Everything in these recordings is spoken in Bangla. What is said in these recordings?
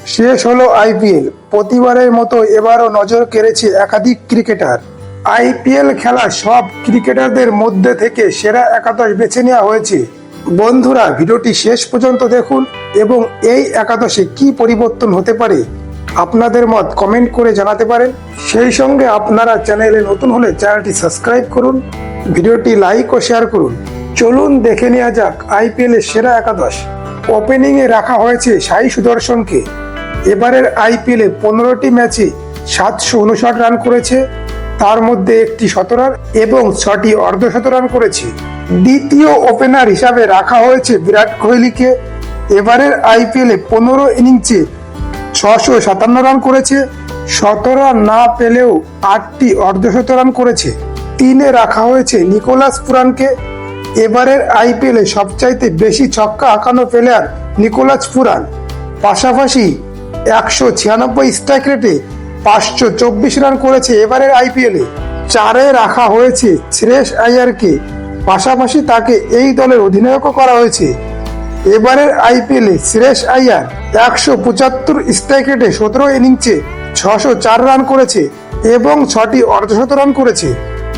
শেষ হলো আইপিএল। প্রতিবারের মতো এবারও নজর কেড়েছে একাধিক ক্রিকেটার। আইপিএল খেলা সব ক্রিকেটারদের মধ্যে থেকে সেরা একাদশ বেছে নেওয়া হয়েছে। বন্ধুরা, ভিডিওটি শেষ পর্যন্ত দেখুন এবং এই একাদশে কি পরিবর্তন হতে পারে আপনাদের মত কমেন্ট করে জানাতে পারেন। সেই সঙ্গে আপনারা চ্যানেলে নতুন হলে চ্যানেলটি সাবস্ক্রাইব করুন, ভিডিওটি লাইক ও শেয়ার করুন। চলুন দেখে নেওয়া যাক আইপিএল এর সেরা একাদশ। ওপেনিং এ রাখা হয়েছে সাই সুদর্শনকে। এবারের আইপিএলে 15টি ম্যাচে 759 রান করেছে, তার মধ্যে একটি শতরান এবং 6টি অর্ধশতরান করেছে। দ্বিতীয় ওপেনার হিসাবে রাখা হয়েছে বিরাট কোহলিকে। এবারের আইপিএলে 15 ইনিংসে 657 রান করেছে, 17 রান না পেলেও 8টি অর্ধশতরান করেছে। 3-এ রাখা হয়েছে নিকোলাস পুরানকে। এবারের আইপিএলে সবচাইতে বেশি ছক্কা হাঁকানো প্লেয়ার নিকোলাস পুরান। পাশাপাশি 196 স্ট্রাইক রেটে 524 রান করেছে এবারের আইপিএলে। 4-এ রাখা হয়েছে শ্রেয়স আইয়ারকে। পাশাপাশি তাকে এই দলের অধিনায়কও করা হয়েছে। এবারের আইপিএলে শ্রেয়স আইয়ার 175 স্ট্রাইক রেটে 17 ইনিংসে 604 রান করেছে এবং 6টি অর্ধশতরান করেছে।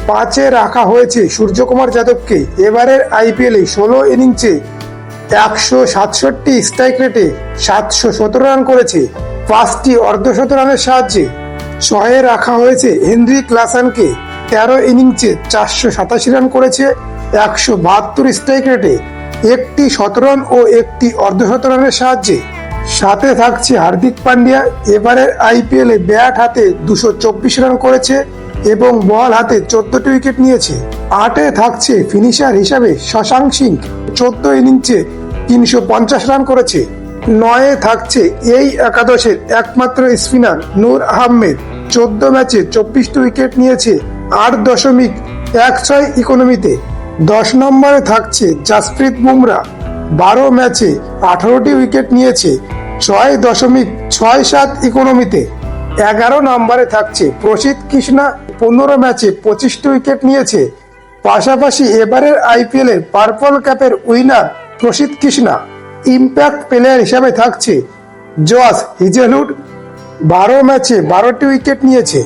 5-এ রাখা হয়েছে সূর্যকুমার যাদবকে। এবারের আইপিএলে 16 ইনিংসে 167 স্ট্রাইক রেটে 717 রান করেছে, 5টি অর্ধশতরানের সাহায্যে। 6-এ রাখা হয়েছে হেনরি ক্লাসেনকে। 13 ইনিংসে 487 রান করেছে, 172 স্ট্রাইক রেটে, 1টি শতরান ও 1টি অর্ধশতরানের সাহায্যে। 7-এ থাকছে হার্দিক পান্ডিয়া। এবারের আইপিএলে ব্যাট হাতে 224 রান করেছে এবং বল হাতে 14টি উইকেট নিয়েছে। 8-এ থাকছে ফিনিশার হিসাবে শশাঙ্ক সিং। 14 ইনিংসে 350 রান করেছে। 9-এ থাকছে এই একাদশের একমাত্র স্পিনার নূর আহমেদ। 14 ম্যাচে 24টি উইকেট নিয়েছে 8.16 ইকোনমিতে। 10 নম্বরে থাকছে জাসপ্রীত বুমরা। 12 ম্যাচে 18টি উইকেট নিয়েছে 6.67 ইকোনমিতে। 11 নম্বরে থাকছে প্রসিদ্ধ কৃষ্ণা। 15 ম্যাচে 25টি উইকেট নিয়েছে। পাশাপাশি এবারের আইপিএল এর পার্পল ক্যাপের উইনার প্রসিদ্ধ কৃষ্ণা। ইম্প্যাক্ট প্লেয়ার হিসাবে থাকছে জশ হেজেলউড। 12 ম্যাচে 12টি উইকেট নিয়েছে।